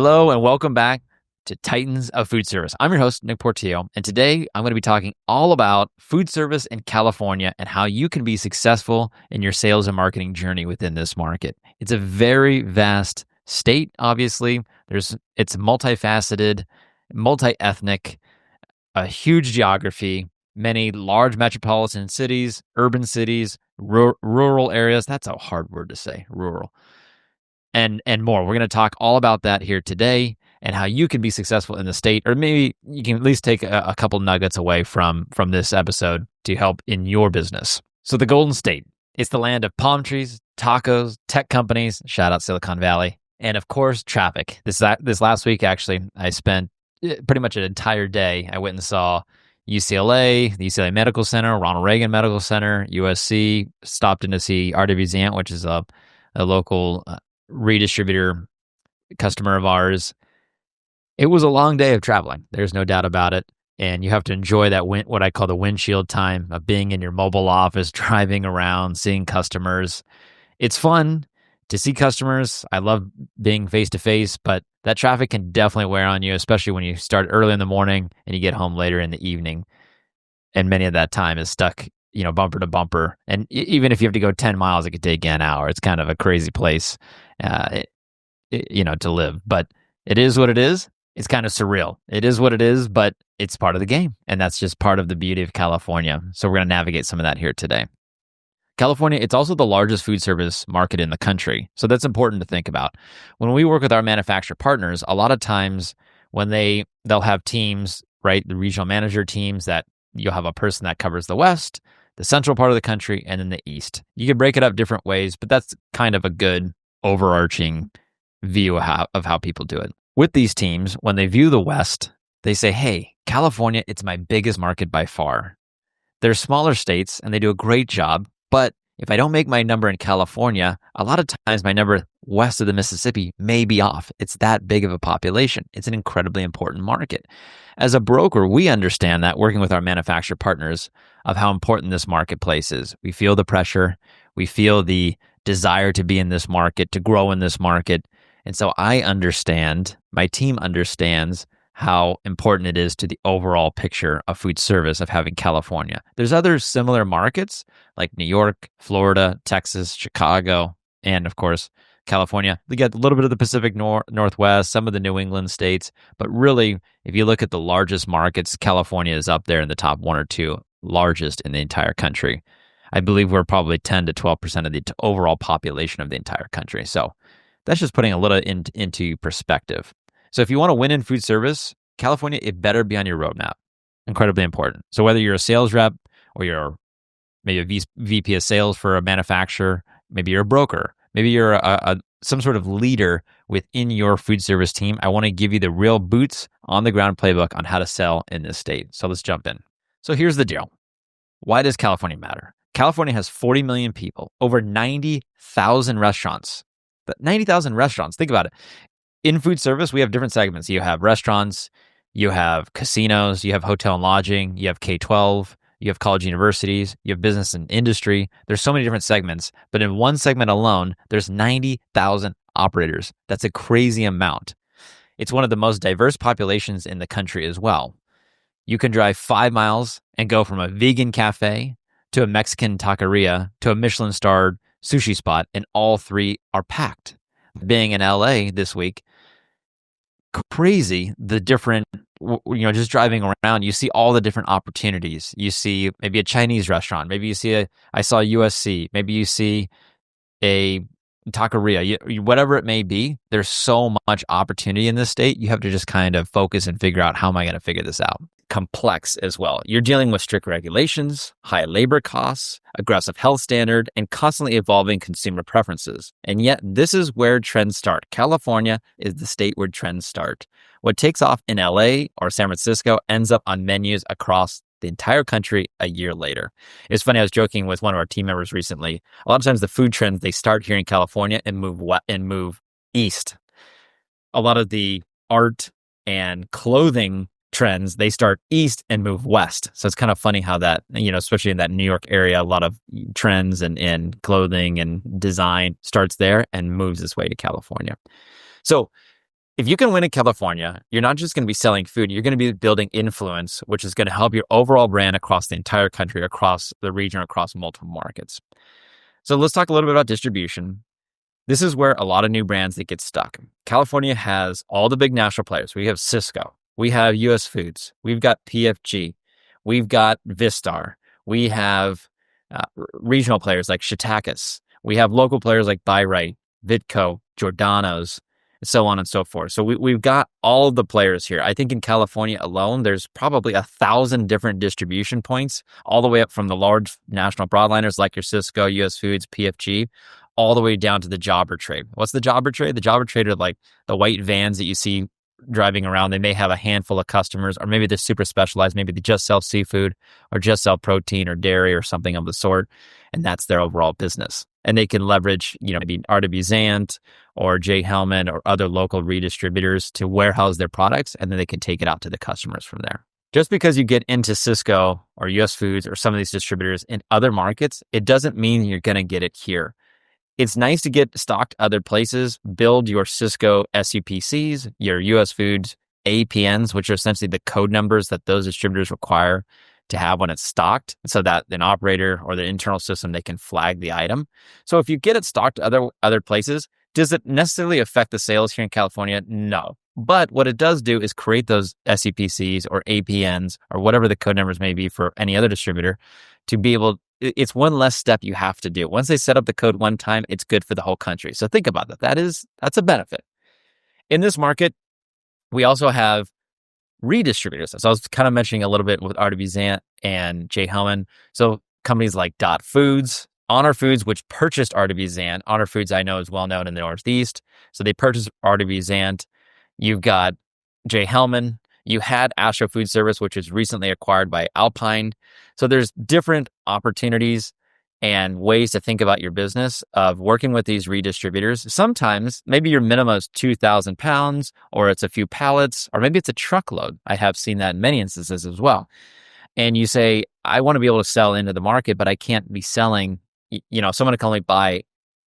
Hello and welcome back to Titans of Food Service. I'm your host, Nick Portillo, and today I'm going to be talking all about food service in California and how you can be successful in your sales and marketing journey within this market. It's a very vast state, obviously. It's multifaceted, multi-ethnic, a huge geography, many large metropolitan cities, urban cities, rural areas. That's a hard word to say, rural. And more. We're going to talk all about that here today and how you can be successful in the state, or maybe you can at least take a couple nuggets away from this episode to help in your business. So the Golden State, it's the land of palm trees, tacos, tech companies, shout out Silicon Valley, and of course, traffic. This last week, actually, I spent pretty much an entire day. I went and saw UCLA, the UCLA Medical Center, Ronald Reagan Medical Center, USC, stopped in to see RW Zant, which is a local redistributor customer of ours. It was a long day of traveling. There's no doubt about it. And you have to enjoy that what I call the windshield time of being in your mobile office, driving around, seeing customers. It's fun to see customers. I love being face to face, but that traffic can definitely wear on you, especially when you start early in the morning and you get home later in the evening. And many of that time is stuck, bumper to bumper. And even if you have to go 10 miles, it could take an hour. It's kind of a crazy place, to live. But it is what it is. It's kind of surreal. It is what it is, but it's part of the game. And that's just part of the beauty of California. So we're going to navigate some of that here today. California, it's also the largest food service market in the country. So that's important to think about. When we work with our manufacturer partners, a lot of times when they'll have teams, right? The regional manager teams that you'll have a person that covers the West, the central part of the country, and then the East. You can break it up different ways, but that's kind of a good overarching view of how people do it. With these teams, when they view the West, they say, hey, California, it's my biggest market by far. They're smaller states and they do a great job, but if I don't make my number in California, a lot of times my number west of the Mississippi may be off. It's that big of a population. It's an incredibly important market. As a broker, we understand that working with our manufacturer partners of how important this marketplace is. We feel the pressure. We feel the desire to be in this market, to grow in this market. And so I understand, my team understands how important it is to the overall picture of food service of having California. There's other similar markets like New York, Florida, Texas, Chicago, and of course, California. We get a little bit of the Pacific Northwest, some of the New England states, but really, if you look at the largest markets, California is up there in the top one or two largest in the entire country. I believe we're probably 10 to 12% of the overall population of the entire country. So that's just putting a little into perspective. So if you want to win in food service, California, it better be on your roadmap. Incredibly important. So whether you're a sales rep or you're maybe a VP of sales for a manufacturer, maybe you're a broker, maybe you're some sort of leader within your food service team, I want to give you the real boots on the ground playbook on how to sell in this state. So let's jump in. So here's the deal. Why does California matter? California has 40 million people, over 90,000 restaurants. But 90,000 restaurants, think about it. In food service, we have different segments. You have restaurants, you have casinos, you have hotel and lodging, you have K-12, you have college universities, you have business and industry. There's so many different segments, but in one segment alone, there's 90,000 operators. That's a crazy amount. It's one of the most diverse populations in the country as well. You can drive 5 miles and go from a vegan cafe to a Mexican taqueria to a Michelin-starred sushi spot, and all three are packed. Being in LA this week, crazy the different, just driving around, you see all the different opportunities. You see maybe a Chinese restaurant, maybe you see I saw USC, maybe you see a taqueria, whatever it may be. There's so much opportunity in this state. You have to just kind of focus and figure out, how am I going to figure this out? Complex as well. You're dealing with strict regulations, high labor costs, aggressive health standard, and constantly evolving consumer preferences. And yet, this is where trends start. California is the state where trends start. What takes off in LA or San Francisco ends up on menus across the entire country a year later. It's funny, I was joking with one of our team members recently. A lot of times the food trends, they start here in California and move east. A lot of the art and clothing trends, they start east and move west. So it's kind of funny how that, especially in that New York area, a lot of trends and clothing and design starts there and moves its way to California. So If you can win in California, you're not just going to be selling food, you're going to be building influence, which is going to help your overall brand across the entire country, across the region, across multiple markets. So let's talk a little bit about distribution. This is where a lot of new brands that get stuck. California has all the big national players. We have Cisco, we have US Foods, we've got PFG, we've got Vistar, we have regional players like Shiitakis, we have local players like Byright, Vitco, Giordano's, so on and so forth. So we've got all of the players here. I think in California alone, there's probably 1,000 different distribution points, all the way up from the large national broadliners like your Cisco, US Foods, PFG, all the way down to the jobber trade. What's the jobber trade? The jobber trade are like the white vans that you see driving around. They may have a handful of customers, or maybe they're super specialized. Maybe they just sell seafood or just sell protein or dairy or something of the sort. And that's their overall business. And they can leverage, maybe R.W. Zant or J. Hellman or other local redistributors to warehouse their products, and then they can take it out to the customers from there. Just because you get into Cisco or US Foods or some of these distributors in other markets, it doesn't mean you're going to get it here. It's nice to get stocked other places, build your Cisco SUPCs, your US Foods APNs, which are essentially the code numbers that those distributors require to have when it's stocked, so that an operator or the internal system, they can flag the item. So if you get it stocked other places, does it necessarily affect the sales here in California? No. But what it does do is create those SUPCs or APNs or whatever the code numbers may be for any other distributor to be able. It's one less step you have to do. Once they set up the code one time, it's good for the whole country. So think about that. That's a benefit. In this market, we also have redistributors. So I was kind of mentioning a little bit with R.W. Zant and J. Hellman. So companies like Dot Foods, Honor Foods, which purchased R.W. Zant. Honor Foods, I know, is well known in the Northeast. So they purchased R.W. Zant. You've got J. Hellman. You had Astro Foodservice, which was recently acquired by Alpine. So there's different opportunities and ways to think about your business of working with these redistributors. Sometimes maybe your minimum is 2,000 pounds, or it's a few pallets, or maybe it's a truckload. I have seen that in many instances as well. And you say, I want to be able to sell into the market, but I can't be selling, someone can only buy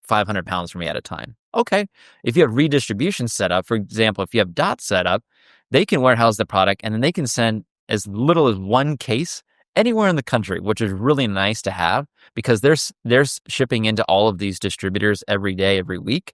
500 pounds from me at a time. Okay. If you have redistribution set up, for example, if you have Dot set up, they can warehouse the product and then they can send as little as one case anywhere in the country, which is really nice to have because they're shipping into all of these distributors every day, every week.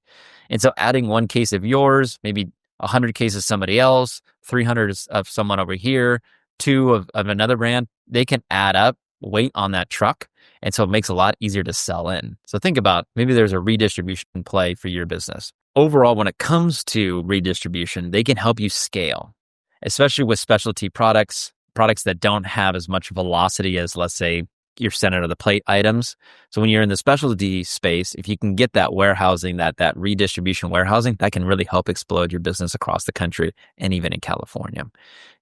And so adding one case of yours, maybe 100 cases somebody else, 300 of someone over here, 2 of another brand, they can add up weight on that truck. And so it makes it a lot easier to sell in. So think about maybe there's a redistribution play for your business. Overall, when it comes to redistribution, they can help you scale, especially with specialty products that don't have as much velocity as, let's say, your center of the plate items. So when you're in the specialty space, if you can get that warehousing, that redistribution warehousing, that can really help explode your business across the country and even in California,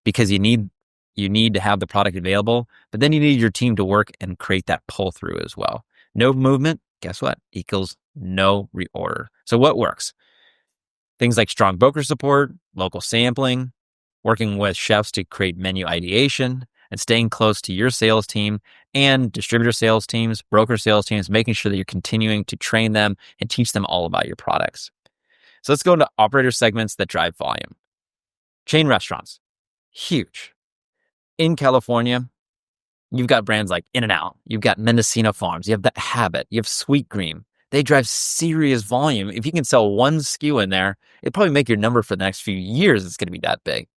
because you need to have the product available, but then you need your team to work and create that pull through as well. No movement, guess what? Equals no reorder. So what works? Things like strong broker support, local sampling, working with chefs to create menu ideation, and staying close to your sales team and distributor sales teams, broker sales teams, making sure that you're continuing to train them and teach them all about your products. So let's go into operator segments that drive volume. Chain restaurants, huge. In California, you've got brands like In-N-Out, you've got Mendocino Farms, you have The Habit, you have Sweetgreen. They drive serious volume. If you can sell one SKU in there, it'd probably make your number for the next few years. It's going to be that big.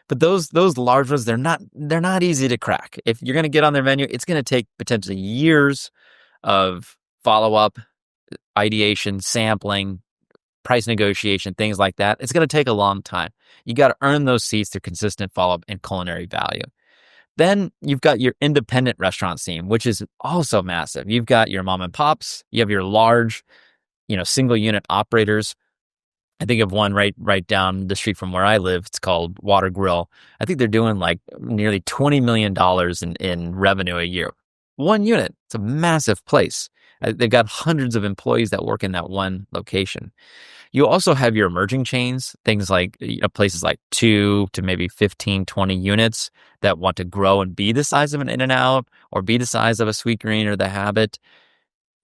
But those large ones, they're not easy to crack. If you're going to get on their menu, it's going to take potentially years of follow-up, ideation, sampling, price negotiation, things like that. It's going to take a long time. You got to earn those seats through consistent follow-up and culinary value. Then you've got your independent restaurant scene, which is also massive. You've got your mom and pops. You have your large, single unit operators. I think of one right down the street from where I live. It's called Water Grill. I think they're doing like nearly $20 million in revenue a year. One unit. It's a massive place. They've got hundreds of employees that work in that one location. You also have your emerging chains, things like places like 2 to maybe 15, 20 units that want to grow and be the size of an In-N-Out or be the size of a Sweetgreen or The Habit.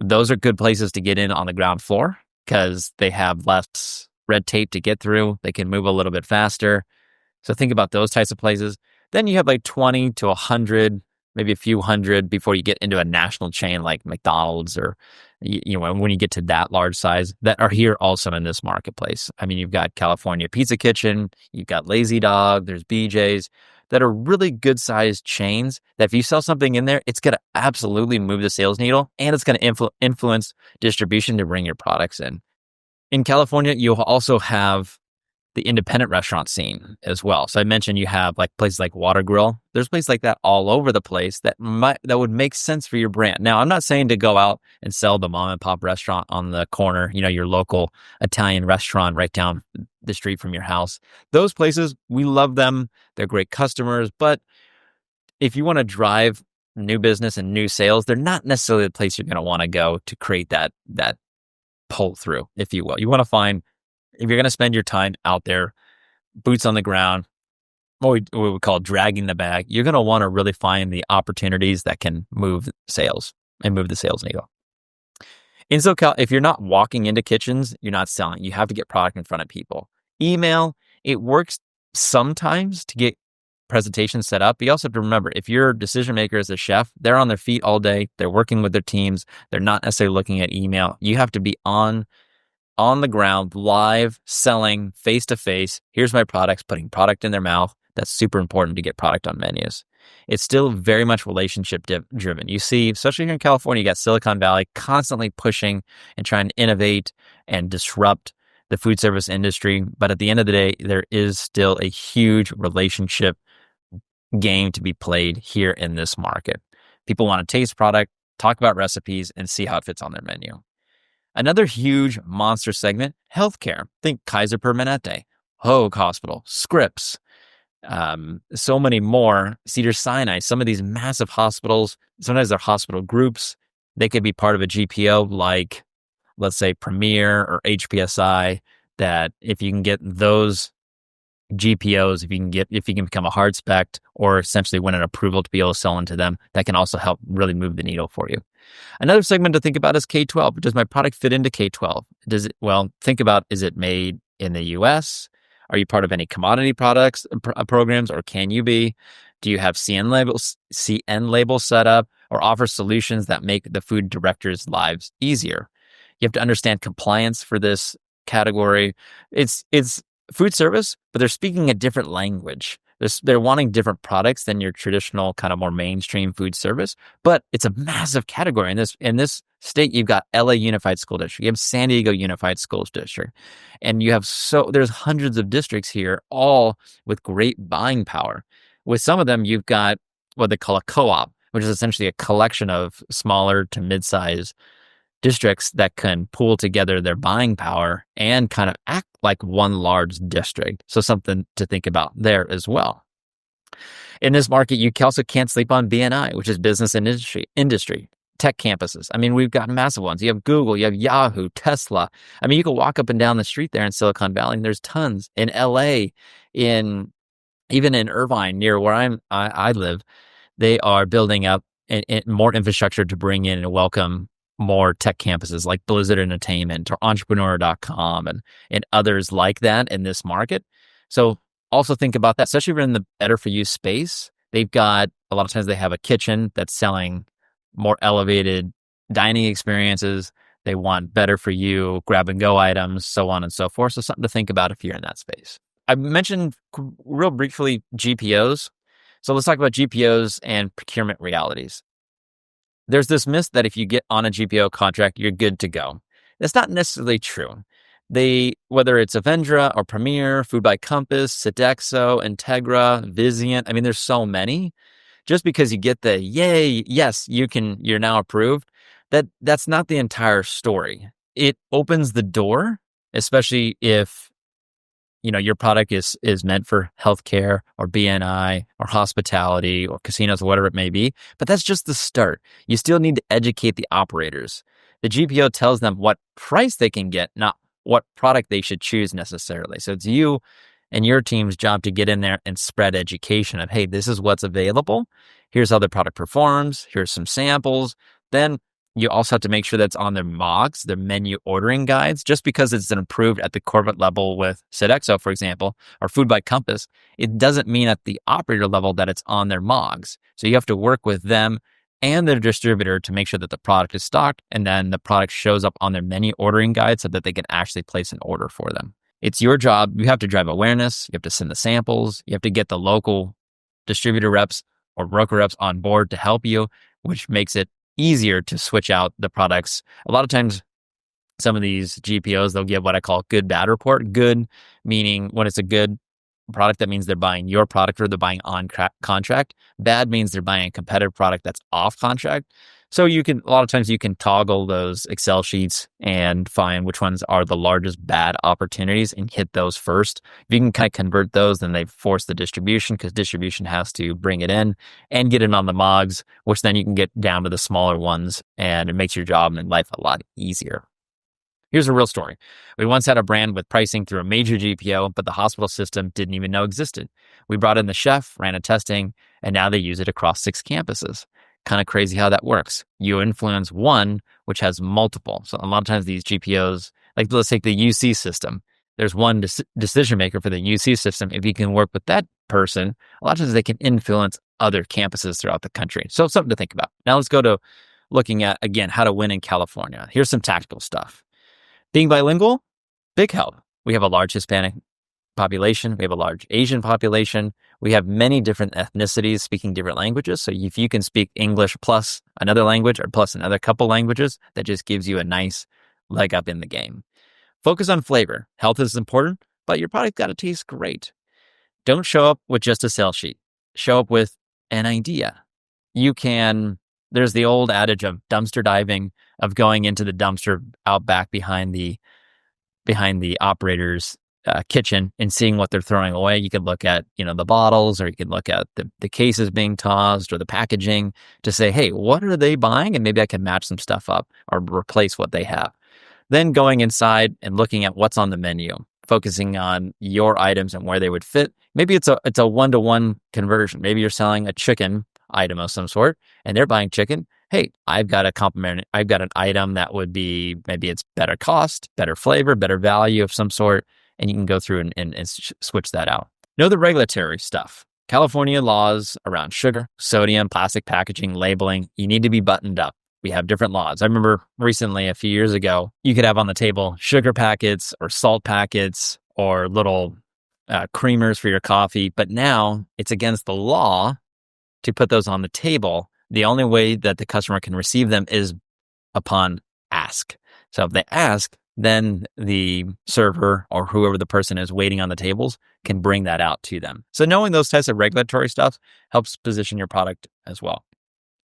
Those are good places to get in on the ground floor because they have less red tape to get through. They can move a little bit faster. So think about those types of places. Then you have like 20 to 100, maybe a few hundred before you get into a national chain like McDonald's or, when you get to that large size that are here also in this marketplace. I mean, you've got California Pizza Kitchen, you've got Lazy Dog, there's BJ's that are really good sized chains that if you sell something in there, it's going to absolutely move the sales needle and it's going to influence distribution to bring your products in. In California, you'll also have the independent restaurant scene as well. So I mentioned you have like places like Water Grill. There's places like that all over the place that would make sense for your brand. Now, I'm not saying to go out and sell the mom and pop restaurant on the corner, your local Italian restaurant right down the street from your house. Those places, we love them. They're great customers. But if you want to drive new business and new sales, they're not necessarily the place you're going to want to go to create that pull through, if you will. You want to find, if you're going to spend your time out there, boots on the ground, what we would call dragging the bag, you're going to want to really find the opportunities that can move sales and move the sales needle. In SoCal, if you're not walking into kitchens, you're not selling. You have to get product in front of people. Email, it works sometimes to get presentations set up. But you also have to remember, if your decision maker is a chef, they're on their feet all day. They're working with their teams. They're not necessarily looking at email. You have to be on the ground, live, selling, face-to-face. Here's my products, putting product in their mouth. That's super important to get product on menus. It's still very much relationship driven. You see, especially here in California, you got Silicon Valley constantly pushing and trying to innovate and disrupt the food service industry. But at the end of the day, there is still a huge relationship game to be played here in this market. People want to taste product, talk about recipes, and see how it fits on their menu. Another huge monster segment, healthcare. Think Kaiser Permanente, Hoag Hospital, Scripps, so many more, Cedars-Sinai, some of these massive hospitals, sometimes they're hospital groups. They could be part of a GPO like, let's say, Premier or HPSI, that if you can get those GPOs, if you can become a hard spec or essentially win an approval to be able to sell into them, that can also help really move the needle for you. Another segment to think about is K-12. Does my product fit into K-12? Think about, is it made in the US? Are you part of any commodity products programs, or can you be? Do you have CN labels set up or offer solutions that make the food directors' lives easier? You have to understand compliance for this category. It's food service, but they're speaking a different language. They're wanting different products than your traditional kind of more mainstream food service, but it's a massive category. In this state, you've got LA Unified School District, you have San Diego Unified Schools District, and there's hundreds of districts here, all with great buying power. With some of them, you've got what they call a co-op, which is essentially a collection of smaller to mid-size districts that can pool together their buying power and kind of act like one large district. So something to think about there as well. In this market, you also can't sleep on BNI, which is business and industry. Tech campuses. I mean, we've got massive ones. You have Google, you have Yahoo, Tesla. I mean, you can walk up and down the street there in Silicon Valley, and there's tons. In LA, even in Irvine, near where I live, they are building up more infrastructure to bring in and welcome more tech campuses like Blizzard Entertainment or Entrepreneur.com and others like that in this market. So also think about that, especially if you're in the better for you space. They've got, a lot of times they have a kitchen that's selling more elevated dining experiences. They want better for you, grab and go items, so on and so forth. So something to think about if you're in that space. I mentioned real briefly GPOs. So let's talk about GPOs and procurement realities. There's this myth that if you get on a GPO contract, you're good to go. That's not necessarily true. Whether it's Avendra or Premier, Food by Compass, Sodexo, Integra, Vizient, I mean, there's so many. Just because you get the yay, yes, you're now approved, that's not the entire story. It opens the door, especially if your product is meant for healthcare or BNI or hospitality or casinos or whatever it may be. But that's just the start. You still need to educate the operators. The GPO tells them what price they can get, not what product they should choose necessarily. So it's you and your team's job to get in there and spread education of, hey, this is what's available. Here's how the product performs. Here's some samples. Then You also have to make sure that's on their MOGs, their menu ordering guides. Just because it's approved at the corporate level with Sodexo, for example, or Food by Compass, it doesn't mean at the operator level that it's on their MOGs. So you have to work with them and their distributor to make sure that the product is stocked, and then the product shows up on their menu ordering guide so that they can actually place an order for them. It's your job. You have to drive awareness. You have to send the samples. You have to get the local distributor reps or broker reps on board to help you, which makes it easier to switch out the products. A lot of times, some of these GPOs, they'll give what I call good, bad report. Good meaning when it's a good product, that means they're buying your product or they're buying on contract. Bad means they're buying a competitive product that's off contract. So a lot of times you can toggle those Excel sheets and find which ones are the largest bad opportunities and hit those first. If you can kind of convert those, then they force the distribution, because distribution has to bring it in and get it on the MOGs, which then you can get down to the smaller ones, and it makes your job and life a lot easier. Here's a real story. We once had a brand with pricing through a major GPO, but the hospital system didn't even know existed. We brought in the chef, ran a testing, and now they use it across 6 campuses. Kind of crazy how that works. You influence one, which has multiple. So a lot of times these GPOs, like let's take the UC system. There's one decision maker for the UC system. If you can work with that person, a lot of times they can influence other campuses throughout the country. So something to think about. Now let's go to looking at, again, how to win in California. Here's some tactical stuff. Being bilingual, big help. We have a large Hispanic population. We have a large Asian population. We have many different ethnicities speaking different languages. So if you can speak English plus another language or plus another couple languages, that just gives you a nice leg up in the game. Focus on flavor. Health is important, but your product got to taste great. Don't show up with just a sales sheet. Show up with an idea. There's the old adage of dumpster diving, of going into the dumpster out back behind the operator's kitchen and seeing what they're throwing away. You could look at, the bottles, or you could look at the cases being tossed or the packaging to say, hey, what are they buying? And maybe I can match some stuff up or replace what they have. Then going inside and looking at what's on the menu, focusing on your items and where they would fit. Maybe it's a 1-to-1 conversion. Maybe you're selling a chicken item of some sort and they're buying chicken. Hey, I've got an item that would be, maybe it's better cost, better flavor, better value of some sort. And you can go through and switch that out. Know the regulatory stuff. California laws around sugar, sodium, plastic packaging, labeling. You need to be buttoned up. We have different laws. I remember recently, a few years ago, you could have on the table sugar packets or salt packets or little creamers for your coffee. But now it's against the law to put those on the table. The only way that the customer can receive them is upon ask. So if they ask, then the server or whoever the person is waiting on the tables can bring that out to them. So knowing those types of regulatory stuff helps position your product as well.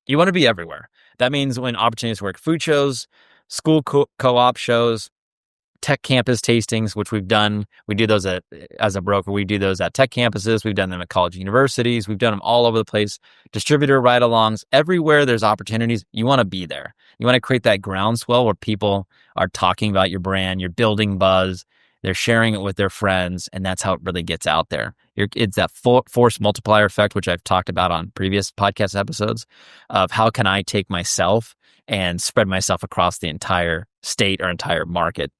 You want to be everywhere. That means when opportunities work, food shows, school co-op shows, tech campus tastings, which we've done. We do those as a broker. We do those at tech campuses. We've done them at college universities. We've done them all over the place. Distributor ride-alongs. Everywhere there's opportunities, you want to be there. You want to create that groundswell where people are talking about your brand. You're building buzz. They're sharing it with their friends, and that's how it really gets out there. It's that force multiplier effect, which I've talked about on previous podcast episodes, of how can I take myself and spread myself across the entire state or entire market.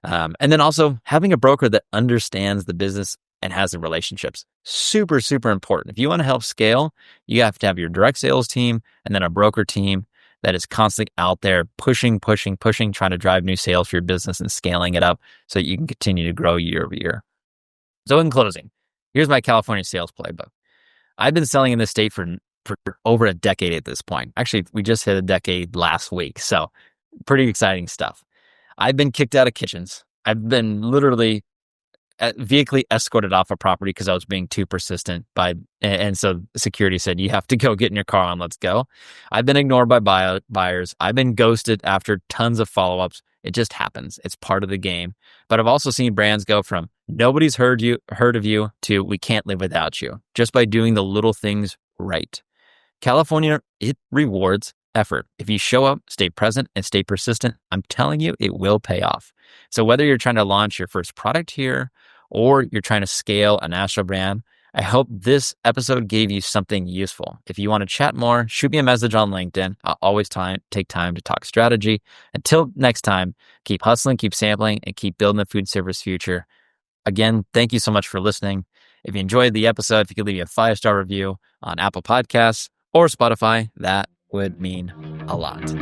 And then also having a broker that understands the business and has the relationships. Super, super important. If you want to help scale, you have to have your direct sales team and then a broker team that is constantly out there pushing, trying to drive new sales for your business and scaling it up so that you can continue to grow year over year. So in closing, here's my California sales playbook. I've been selling in this state for over a decade at this point. Actually, we just hit a decade last week. So pretty exciting stuff. I've been kicked out of kitchens. I've been literally vehically escorted off a property because I was being too persistent and so security said, you have to go get in your car and let's go. I've been ignored by buyers. I've been ghosted after tons of follow-ups. It just happens. It's part of the game. But I've also seen brands go from nobody's heard of you to we can't live without you just by doing the little things right. California, it rewards effort. If you show up, stay present, and stay persistent, I'm telling you, it will pay off. So whether you're trying to launch your first product here or you're trying to scale a national brand, I hope this episode gave you something useful. If you want to chat more, shoot me a message on LinkedIn. I'll always take time to talk strategy. Until next time, keep hustling, keep sampling, and keep building the food service future. Again, thank you so much for listening. If you enjoyed the episode, if you could leave me a 5-star review on Apple Podcasts or Spotify, that would mean a lot.